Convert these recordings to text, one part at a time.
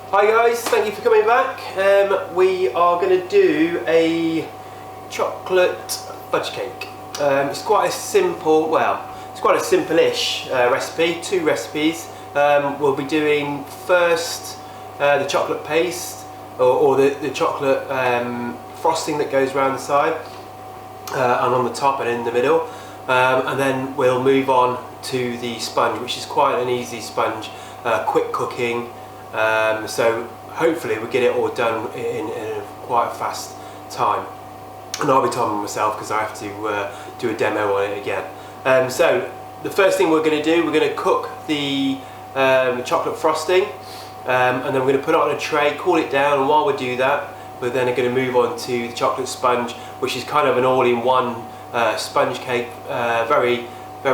Hi guys, thank you for coming back. We are going to do a chocolate fudge cake. It's quite a simple, it's quite a simple-ish recipe, 2 recipes. We'll be doing first the chocolate paste or the chocolate frosting that goes around the side and on the top and in the middle. And then we'll move on to the sponge, which is quite an easy sponge, quick cooking. So hopefully we get it all done in quite a fast time, and I'll be timing myself because I have to do a demo on it again. So the first thing we're going to do, we're going to cook the chocolate frosting, and then we're going to put it on a tray, cool it down, and while we do that we're then going to move on to the chocolate sponge, which is kind of an all-in-one sponge cake, very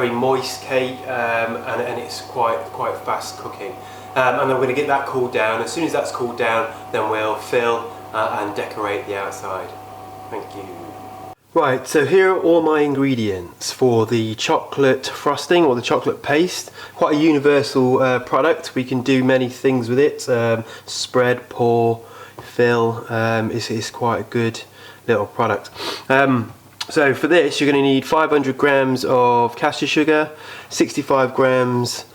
moist cake, and it's quite fast cooking. And then we're going to get that cooled down. As soon as that's cooled down, then we'll fill and decorate the outside. Thank you. Right, so here are all my ingredients for the chocolate frosting or the chocolate paste. Quite a universal product. We can do many things with it. Spread, pour, fill. It's quite a good little product. So for this, you're going to need 500 grams of castor sugar, 65 grams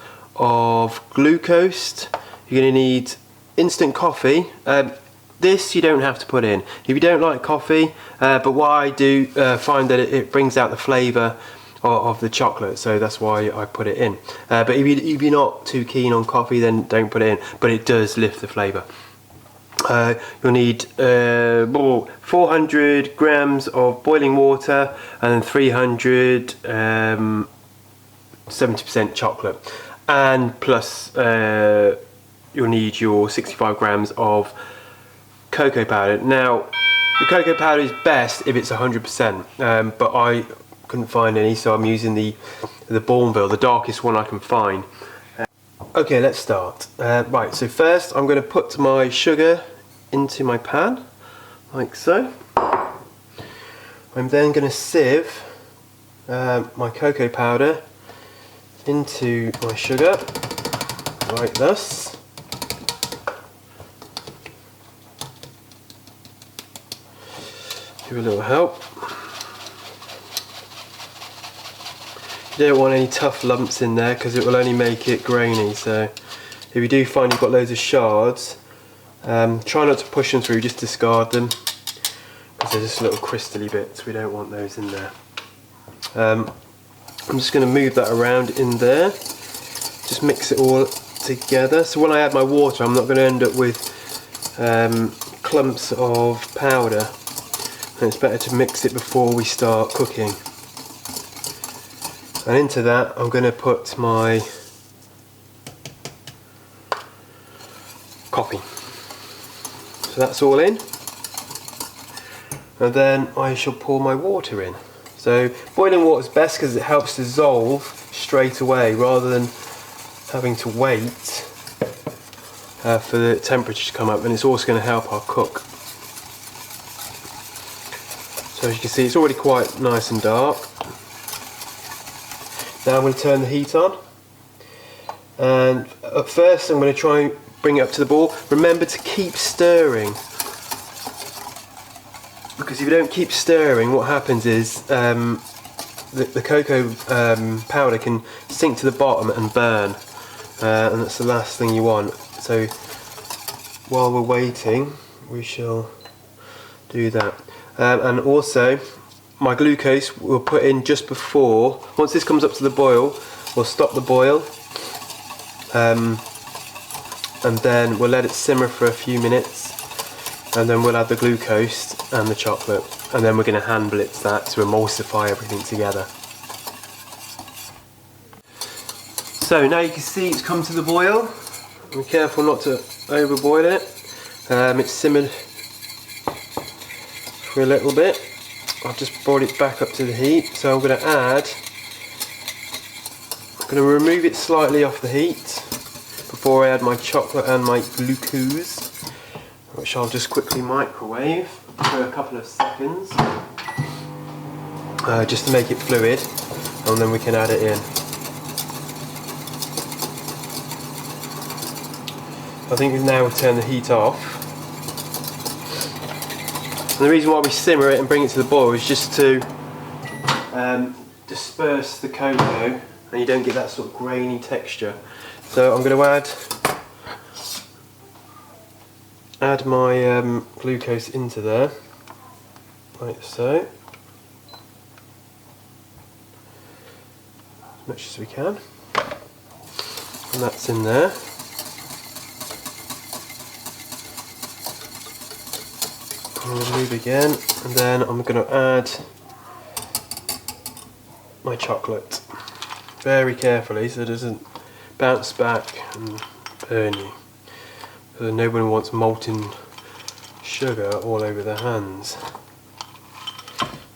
of glucose. You're going to need instant coffee. This you don't have to put in if you don't like coffee, but what I do find that it brings out the flavour of the chocolate, so that's why I put it in. But if you're not too keen on coffee, then don't put it in, but it does lift the flavour. You'll need 400 grams of boiling water and then 300 70% chocolate. And plus you'll need your 65 grams of cocoa powder. Now the cocoa powder is best if it's 100%, but I couldn't find any, so I'm using the Bourneville, the darkest one I can find. Okay, let's start. Right, so first I'm going to put my sugar into my pan, like so. I'm then going to sieve my cocoa powder into my sugar, like this. Give a little help. You don't want any tough lumps in there because it will only make it grainy, so if you do find you've got loads of shards, try not to push them through, just discard them because they're just little crystally bits. We don't want those in there. I'm just going to move that around in there, just mix it all together. So when I add my water, I'm not going to end up with clumps of powder, and it's better to mix it before we start cooking. And into that I'm going to put my coffee. So that's all in, and then I shall pour my water in. So boiling water is best because it helps dissolve straight away rather than having to wait for the temperature to come up, and it's also going to help our cook. So as you can see, it's already quite nice and dark. Now I'm going to turn the heat on, and at first I'm going to try and bring it up to the boil. Remember to keep stirring, because if you don't keep stirring, what happens is the cocoa powder can sink to the bottom and burn, and that's the last thing you want. So while we're waiting, we shall do that. And also my glucose we'll put in just before. Once this comes up to the boil, we'll stop the boil, and then we'll let it simmer for a few minutes, and then we'll add the glucose and the chocolate, and then we're going to hand blitz that to emulsify everything together. So now you can see it's come to the boil. Be careful not to overboil it. It's simmered for a little bit. I've just brought it back up to the heat, so I'm going to remove it slightly off the heat before I add my chocolate and my glucose, which I'll just quickly microwave for a couple of seconds, just to make it fluid, and then we can add it in. I think now we'll turn the heat off. And the reason why we simmer it and bring it to the boil is just to disperse the cocoa and you don't get that sort of grainy texture. So I'm going to add my glucose into there, like so, as much as we can, and that's in there. I'll move again, and then I'm going to add my chocolate very carefully so it doesn't bounce back and burn you. So no one wants molten sugar all over their hands.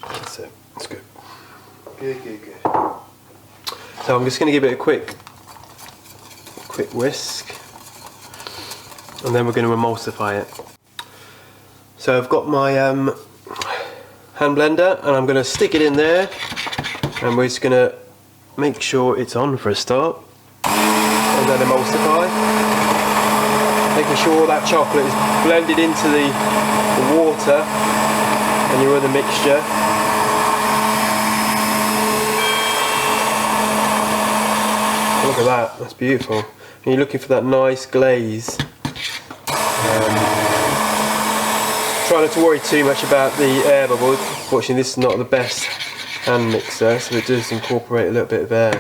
That's it. That's good. Good, good, good. So I'm just going to give it a quick whisk, and then we're going to emulsify it. So I've got my hand blender, and I'm going to stick it in there, and we're just going to make sure it's on for a start, and then emulsify, making sure that chocolate is blended into the water and your other mixture. Look at that, that's beautiful. And you're looking for that nice glaze. Try not to worry too much about the air bubbles. Fortunately, this is not the best hand mixer, so it does incorporate a little bit of air.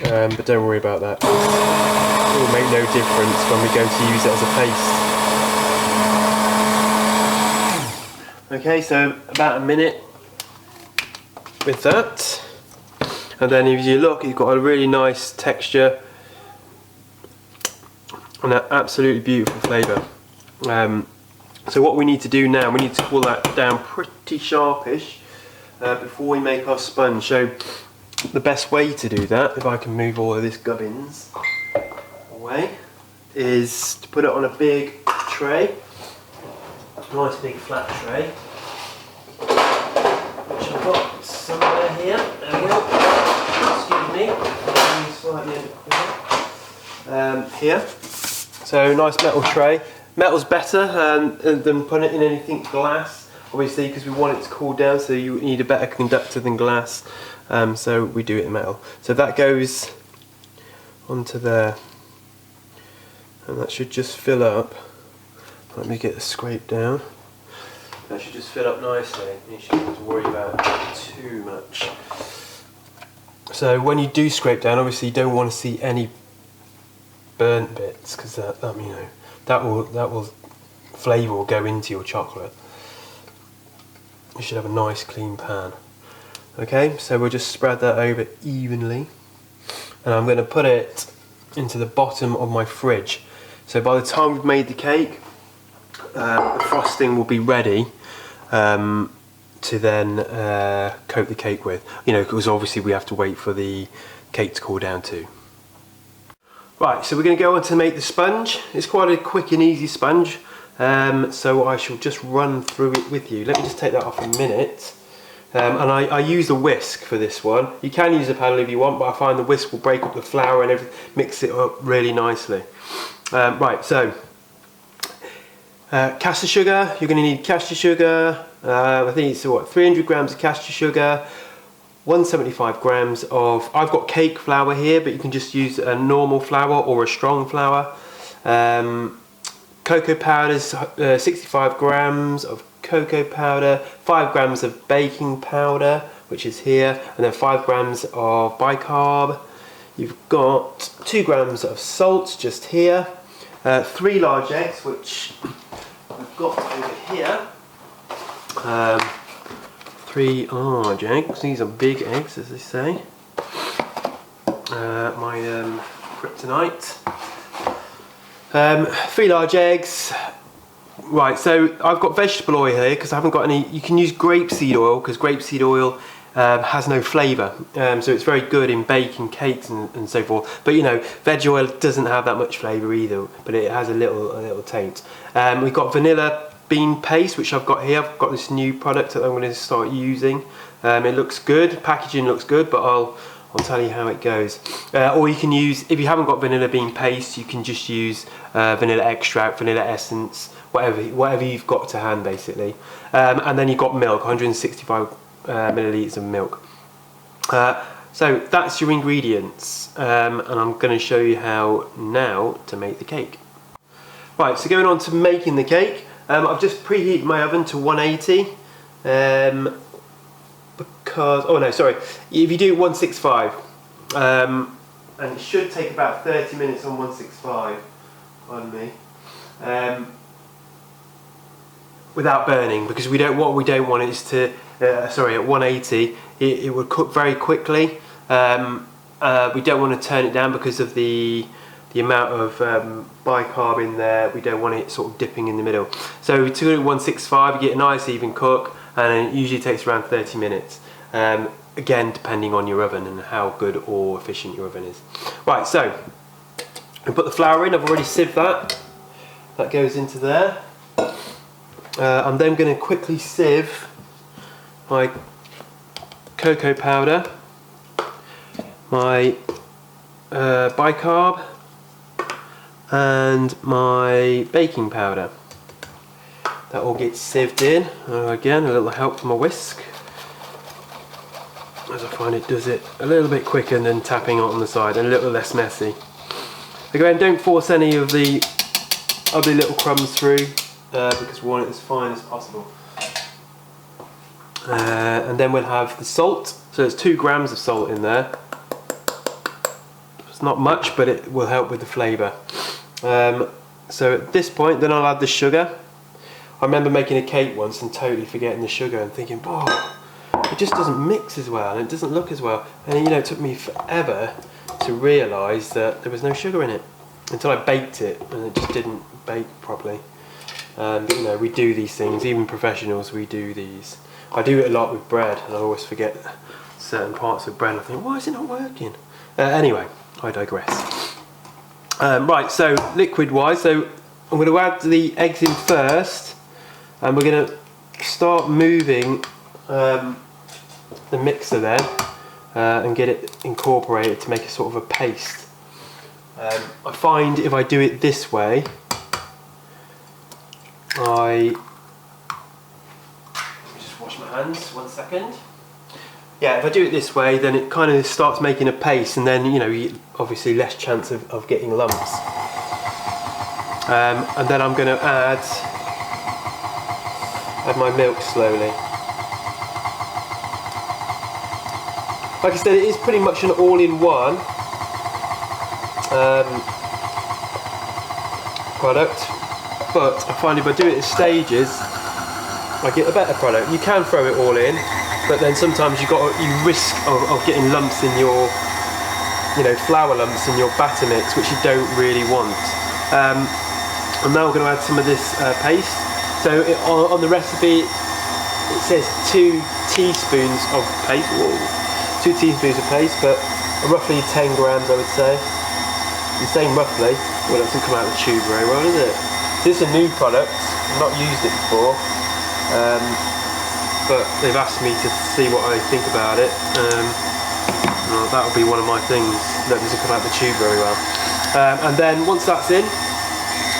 But don't worry about that. It will make no difference when we go to use it as a paste. Okay, so about a minute with that. And then if you look, you've got a really nice texture and an absolutely beautiful flavour. So what we need to do now, we need to cool that down pretty sharpish before we make our sponge. So the best way to do that, if I can move all of this gubbins away, is to put it on a big tray, a nice big flat tray, which I've got somewhere here. There we go. Excuse me. Slightly here. So nice metal tray. Metal's better than putting it in anything glass, obviously, because we want it to cool down, so you need a better conductor than glass, so we do it in metal. So that goes onto there, and that should just fill up. Let me get the scrape down. That should just fill up nicely, you shouldn't have to worry about it too much. So when you do scrape down, obviously you don't want to see any burnt bits, because that you know, that will flavour will go into your chocolate. You should have a nice clean pan. Okay, so we'll just spread that over evenly, and I'm going to put it into the bottom of my fridge. So by the time we've made the cake, the frosting will be ready to then coat the cake with. You know, because obviously we have to wait for the cake to cool down too. Right, so we're going to go on to make the sponge. It's quite a quick and easy sponge, so I shall just run through it with you. Let me just take that off a minute. And I use a whisk for this one. You can use a paddle if you want, but I find the whisk will break up the flour and everything, mix it up really nicely. Right, so castor sugar. You're going to need castor sugar. I think it's 300 grams of castor sugar. 175 grams of, I've got cake flour here, but you can just use a normal flour or a strong flour. Cocoa powder, 65 grams of cocoa powder, 5 grams of baking powder, which is here, and then 5 grams of bicarb. You've got 2 grams of salt just here, 3 large eggs, which I've got over here. 3 large eggs, these are big eggs as they say. My kryptonite. 3 large eggs. Right, so I've got vegetable oil here because I haven't got any. You can use grapeseed oil because grapeseed oil has no flavour, so it's very good in baking cakes and so forth. But you know, veg oil doesn't have that much flavour either, but it has a little taint. We've got vanilla bean paste, which I've got here. I've got this new product that I'm going to start using. It looks good, packaging looks good, but I'll tell you how it goes. Or you can use, if you haven't got vanilla bean paste, you can just use vanilla extract, vanilla essence, whatever you've got to hand basically. And then you've got milk, 165 millilitres of milk. So that's your ingredients, and I'm going to show you how now to make the cake. Right, so going on to making the cake, I've just preheated my oven to 180 because, oh no, sorry, if you do 165, and it should take about 30 minutes on 165, pardon me, without burning, because what we don't want is to, sorry, at 180 it would cook very quickly. We don't want to turn it down because of the amount of bicarb in there. We don't want it sort of dipping in the middle. So to do 165, you get a nice even cook, and it usually takes around 30 minutes. Again, depending on your oven and how good or efficient your oven is. Right, so we put the flour in. I've already sieved that. That goes into there. I'm then going to quickly sieve my cocoa powder, my bicarb, and my baking powder. That all gets sieved in. Again, a little help from a whisk, as I find it does it a little bit quicker than tapping it on the side, and a little less messy. Again, don't force any of the ugly little crumbs through, because we want it as fine as possible. And then we'll have the salt. So there's 2 grams of salt in there. It's not much, but it will help with the flavour. So at this point, then I'll add the sugar. I remember making a cake once and totally forgetting the sugar and thinking, oh, it just doesn't mix as well and it doesn't look as well. And you know, it took me forever to realise that there was no sugar in it until I baked it, and it just didn't bake properly. But you know, we do these things, even professionals, we do these. I do it a lot with bread, and I always forget certain parts of bread. I think, why is it not working? Anyway, I digress. Right, so liquid-wise, so I'm going to add the eggs in first, and we're going to start moving the mixer then, and get it incorporated to make a sort of a paste. I find if I do it this way, just wash my hands 1 second. Yeah, if I do it this way, then it kind of starts making a paste, and then you know, obviously less chance of getting lumps. And then I'm going to add my milk slowly. Like I said, it is pretty much an all-in-one product, but I find if I do it in stages, I get a better product. You can throw it all in, but then sometimes you risk of getting lumps in your, you know, flour lumps in your batter mix, which you don't really want. And now we're going to add some of this paste. So on the recipe, it says 2 teaspoons of paste. Whoa. 2 teaspoons of paste, but roughly 10 grams, I would say. I'm saying roughly. Well, it doesn't come out of the tube very well, does it? This is a new product. I've not used it before. But they've asked me to see what I think about it. Well, that'll be one of my things that doesn't come out the tube very well. And then once that's in,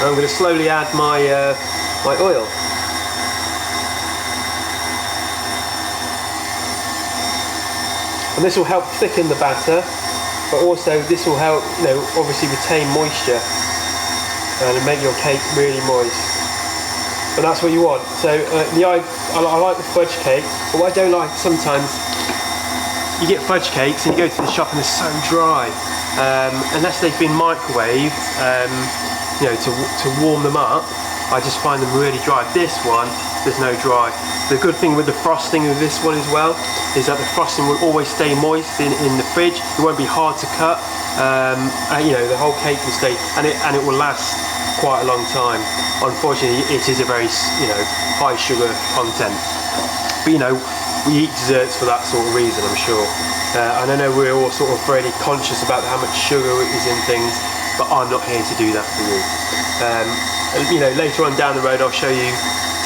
I'm going to slowly add my my oil. And this will help thicken the batter, but also this will help, you know, obviously retain moisture and make your cake really moist. And that's what you want. So I like the fudge cake, but what I don't like sometimes, you get fudge cakes and you go to the shop and they're so dry. Unless they've been microwaved, you know, to warm them up, I just find them really dry. This one, there's no dry. The good thing with the frosting of this one as well is that the frosting will always stay moist in the fridge. It won't be hard to cut. You know, the whole cake will stay, and it will last quite a long time. Unfortunately, it is a very, you know, high sugar content. But you know, we eat desserts for that sort of reason, I'm sure. And I know we're all sort of really conscious about how much sugar is in things, but I'm not here to do that for you. You know, later on down the road, I'll show you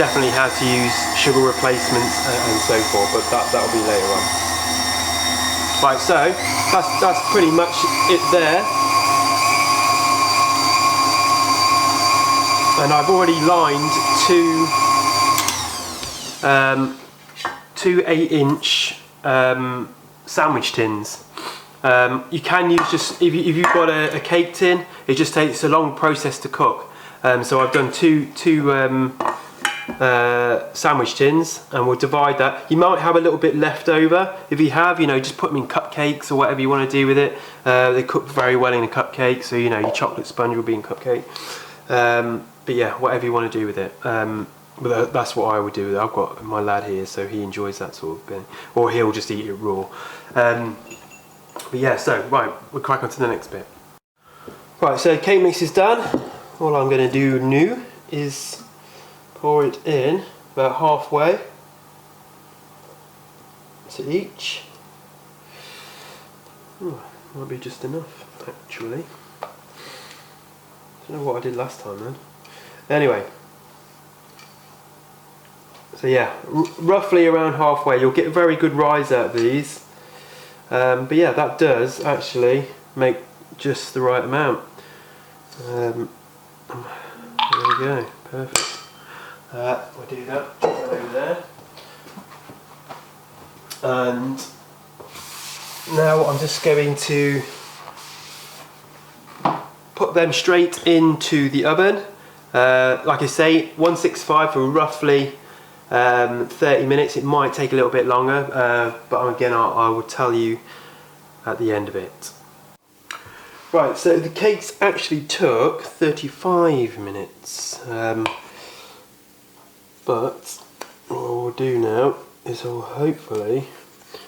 definitely how to use sugar replacements and so forth, but that'll be later on. Right, so that's pretty much it there. And I've already lined two 8-inch sandwich tins. You can use just, if you've got a cake tin, it just takes a long process to cook. So I've done two sandwich tins, and we'll divide that. You might have a little bit left over. If you have, you know, just put them in cupcakes or whatever you want to do with it. They cook very well in a cupcake, so you know, your chocolate sponge will be in cupcake. But yeah, whatever you want to do with it. But that's what I would do with it. I've got my lad here, so he enjoys that sort of thing. Or he'll just eat it raw. But yeah, so right, we'll crack on to the next bit. Right, so cake mix is done. All I'm going to do now is pour it in about halfway to each. Might be just enough, actually. Don't know what I did last time then. Anyway, so yeah, roughly around halfway. You'll get a very good rise out of these. But yeah, that does actually make just the right amount. There we go, perfect. We'll do that over there. And now I'm just going to put them straight into the oven. Like I say, 165 for roughly 30 minutes. It might take a little bit longer, but again, I will tell you at the end of it. Right, so the cakes actually took 35 minutes. But what we'll do now is hopefully,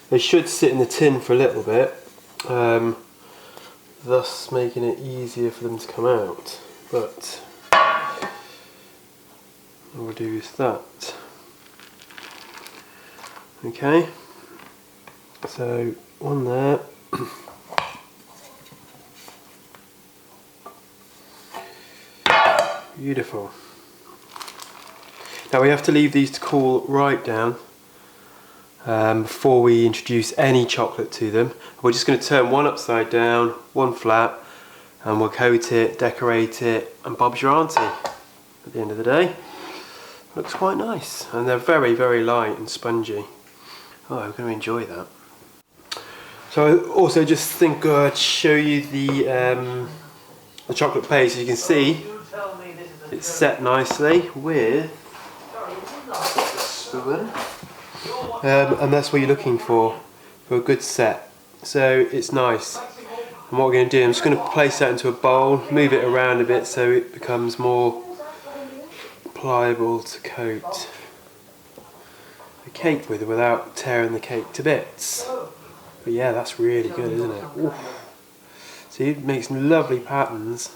they should sit in the tin for a little bit, thus making it easier for them to come out. But what we'll do is that. Okay, so one there. Beautiful. Now we have to leave these to cool right down before we introduce any chocolate to them. We're just going to turn one upside down, one flat, and we'll coat it, decorate it, and Bob's your auntie at the end of the day. Looks quite nice, and they're very, very light and spongy. Oh, I'm going to enjoy that. So I also just think I'd show you the chocolate paste. As you can see, it's set nicely with a spoon, and that's what you're looking for a good set. So it's nice. And what we're going to do, I'm just going to place that into a bowl, move it around a bit so it becomes more pliable to coat the cake with without tearing the cake to bits. But yeah, that's really good, isn't it? Ooh. See, it makes lovely patterns.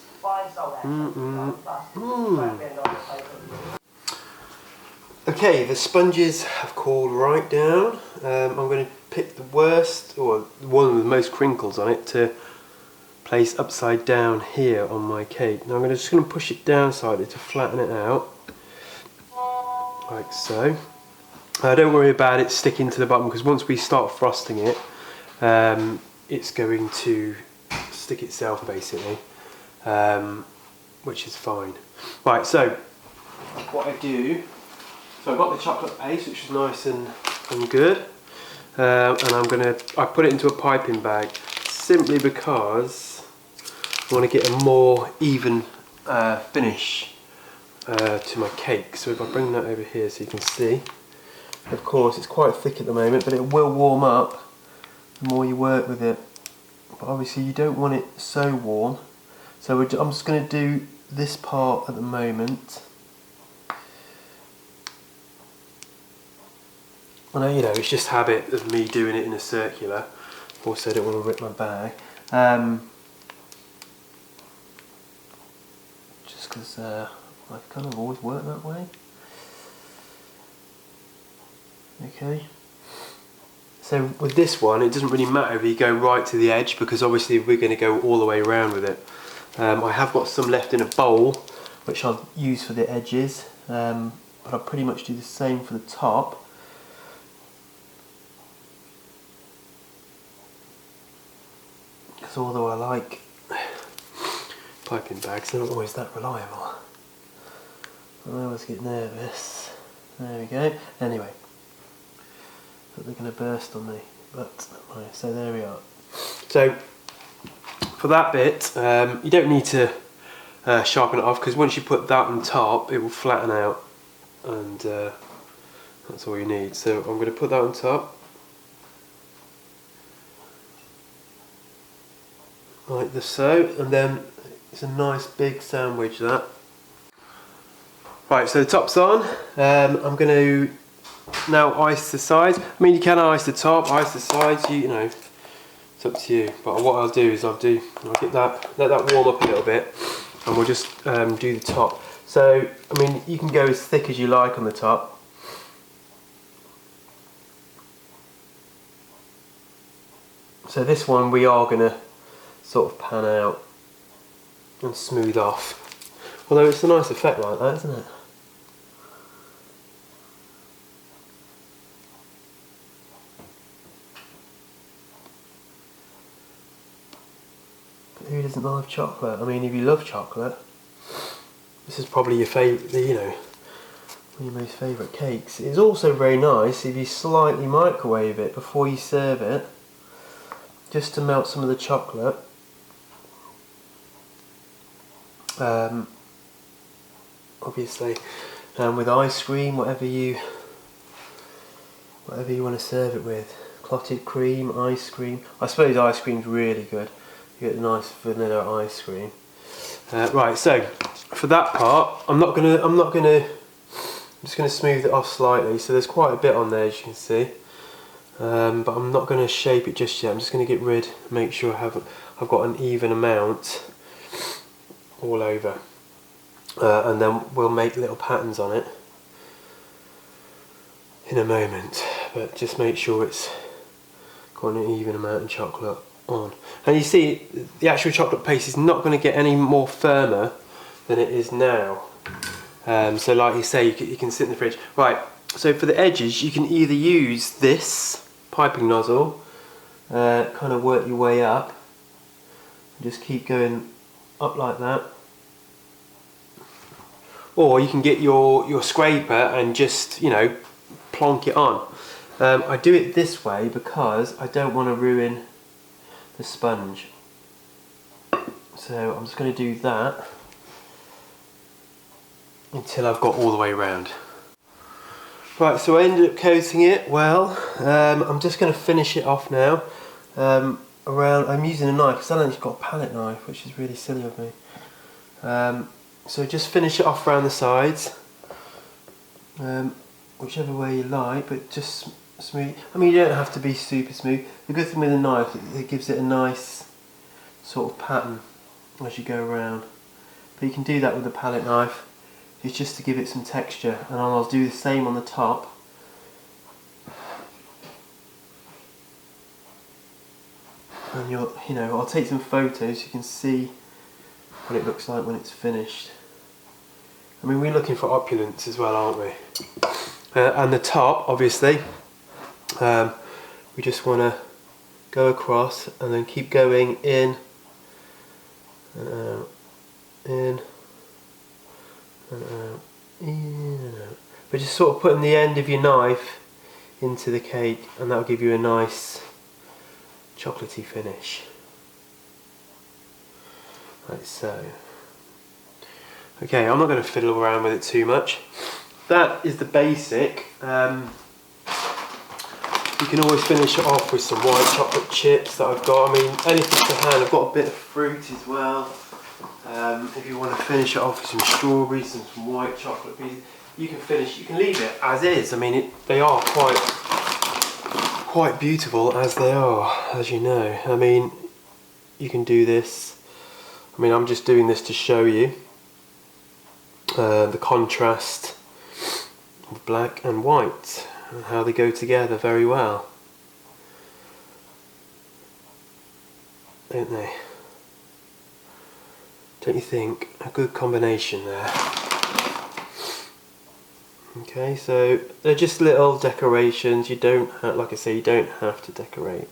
Okay, the sponges have cooled right down. I'm going to pick the worst, or one with the most crinkles on it, to place upside down here on my cake. Now I'm just going to push it down slightly to flatten it out, like so. Don't worry about it sticking to the bottom, because once we start frosting it, it's going to stick itself basically, which is fine. Right, so what I do, so I've got the chocolate paste, which is nice and good, and I put it into a piping bag simply because I want to get a more even finish to my cake. So if I bring that over here so you can see, of course it's quite thick at the moment, but it will warm up the more you work with it. But obviously you don't want it so warm, so I'm just going to do this part at the moment. And you know, it's just habit of me doing it in a circular. Also, I don't want to rip my bag. Just because I kind of always work that way. Okay. So with this one, it doesn't really matter if you go right to the edge, because obviously we're going to go all the way around with it. I have got some left in a bowl, which I'll use for the edges, but I'll pretty much do the same for the top. although I like piping bags, they're not always that reliable. I always get nervous. There we go. Anyway, but they're going to burst on me. But right, so there we are. So for that bit, you don't need to sharpen it off, because once you put that on top, it will flatten out, and that's all you need. So I'm going to put that on top, like this, so, and then it's a nice big sandwich that. Right, so the top's on. I'm going to now ice the sides. I mean, you can ice the top, ice the sides. You know, it's up to you. But what I'll do is I'll get that, let that warm up a little bit, and we'll just do the top. So I mean, you can go as thick as you like on the top. So this one we are going to sort of pan out and smooth off. Although it's a nice effect like that, isn't it? But who doesn't love chocolate? I mean, if you love chocolate, this is probably your favourite, you know, one of your most favourite cakes. It's also very nice if you slightly microwave it before you serve it, just to melt some of the chocolate. Obviously, with ice cream, whatever you want to serve it with, clotted cream, ice cream. I suppose ice cream's really good. You get a nice vanilla ice cream. Right, so for that part, I'm just gonna smooth it off slightly. So there's quite a bit on there, as you can see, but I'm not going to shape it just yet. I'm just going to make sure I've got an even amount all over. And then we'll make little patterns on it in a moment, but just make sure it's got an even amount of chocolate on. And you see, the actual chocolate paste is not going to get any more firmer than it is now. So like you say, you can sit in the fridge. Right, so for the edges, you can either use this piping nozzle, kind of work your way up, just keep going up like that. Or you can get your scraper and just, you know, plonk it on. I do it this way because I don't want to ruin the sponge. So I'm just going to do that until I've got all the way around. Right, so I ended up coating it well. I'm just going to finish it off now. I'm using a knife because I haven't got a palette knife, which is really silly of me. So just finish it off around the sides, whichever way you like, but just smooth. I mean, you don't have to be super smooth. The good thing with a knife, it gives it a nice sort of pattern as you go around. But you can do that with a palette knife. It's just to give it some texture, and I'll do the same on the top. And I'll take some photos so you can see what it looks like when it's finished. I mean, we're looking for opulence as well, aren't we? And the top, obviously, we just want to go across and then keep going in and out, in and out, in and out. But just sort of putting the end of your knife into the cake, and that'll give you a nice chocolatey finish. Like so. Okay, I'm not going to fiddle around with it too much. That is the basic. You can always finish it off with some white chocolate chips that I've got. I mean, anything to hand. I've got a bit of fruit as well. If you want to finish it off with some strawberries and some white chocolate pieces, you can finish. You can leave it as is. I mean, they are quite beautiful as they are, as you know. I mean, you can do this. I mean, I'm just doing this to show you the contrast of black and white and how they go together very well, don't they? Don't you think? A good combination there. Okay, so they're just little decorations. You don't have, like I say, you don't have to decorate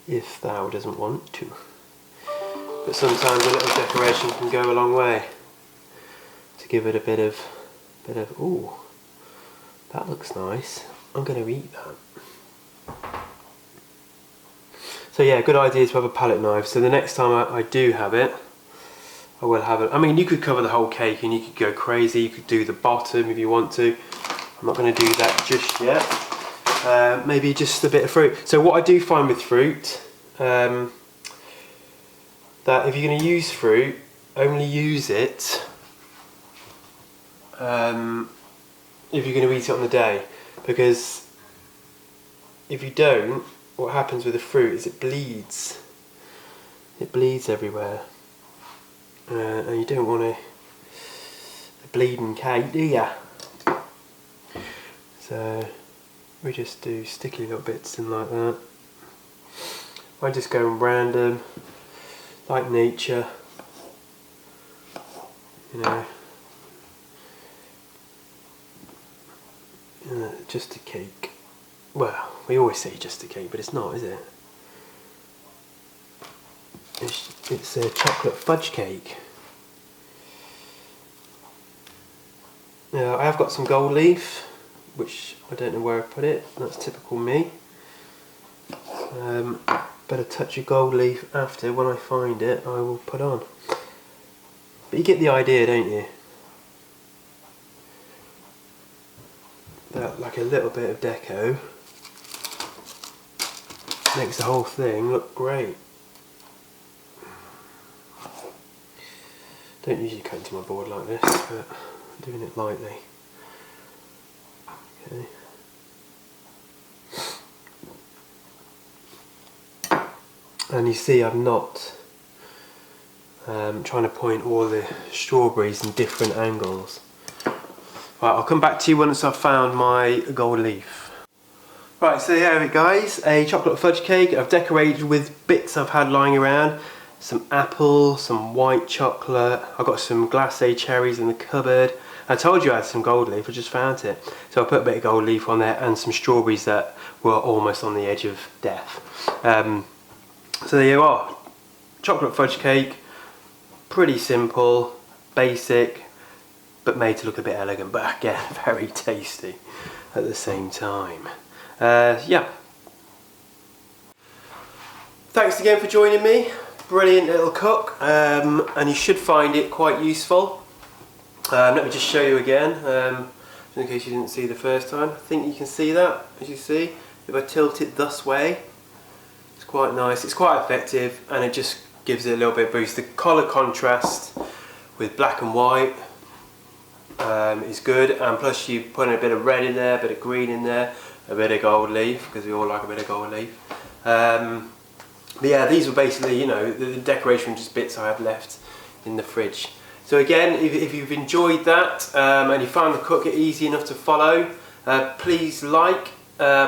if thou doesn't want to. but sometimes a little decoration can go a long way to give it a bit of, ooh, that looks nice. I'm going to eat that. So yeah, good idea to have a palette knife. So the next time I do have it, I will have it. I mean, you could cover the whole cake and you could go crazy. You could do the bottom if you want to. I'm not going to do that just yet. Maybe just a bit of fruit. So what I do find with fruit, that if you're going to use fruit, only use it if you're going to eat it on the day, because if you don't, what happens with the fruit is it bleeds everywhere, and you don't want a bleeding cake, do ya? So we just do sticky little bits in like that. I just go random, like nature, you know. Just a cake. Well, we always say just a cake, but it's not, is it? It's a chocolate fudge cake. Now, I have got some gold leaf, which I don't know where I put it. That's typical me. But a touch of gold leaf after, when I find it, I will put on. But you get the idea, don't you? That, like a little bit of deco, makes the whole thing look great. Don't usually cut into my board like this, but I'm doing it lightly. Okay. And you see I'm not trying to point all the strawberries in different angles. Right, I'll come back to you once I've found my gold leaf. Right, so there we go guys, a chocolate fudge cake. I've decorated with bits I've had lying around. Some apple, some white chocolate. I've got some glacé cherries in the cupboard. I told you I had some gold leaf, I just found it. So I put a bit of gold leaf on there and some strawberries that were almost on the edge of death. So there you are, chocolate fudge cake, pretty simple, basic, but made to look a bit elegant, but again, very tasty at the same time. Yeah. Thanks again for joining me. Brilliant little cook, and you should find it quite useful. Let me just show you again, in case you didn't see the first time. I think you can see that, as you see. If I tilt it this way, it's quite nice, it's quite effective, and it just gives it a little bit of boost. The colour contrast with black and white is good, and plus you put a bit of red in there, a bit of green in there, a bit of gold leaf, because we all like a bit of gold leaf. But yeah, these were basically, you know, the decoration just bits I have left in the fridge. So again, if you've enjoyed that and you found the cook easy enough to follow, please like,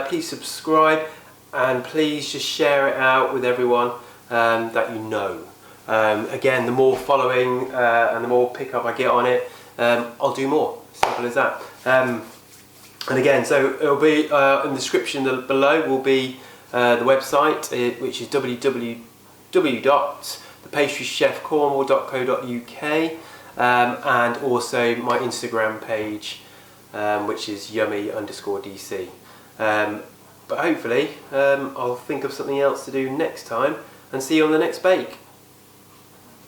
please subscribe, and please just share it out with everyone that you know. Again, the more following and the more pickup I get on it, I'll do more. Simple as that. And again, so it'll be in the description below will be the website, which is www.thepastrychefcornwall.co.uk, and also my Instagram page, which is yummy_dc. But hopefully I'll think of something else to do next time, and see you on the next bake.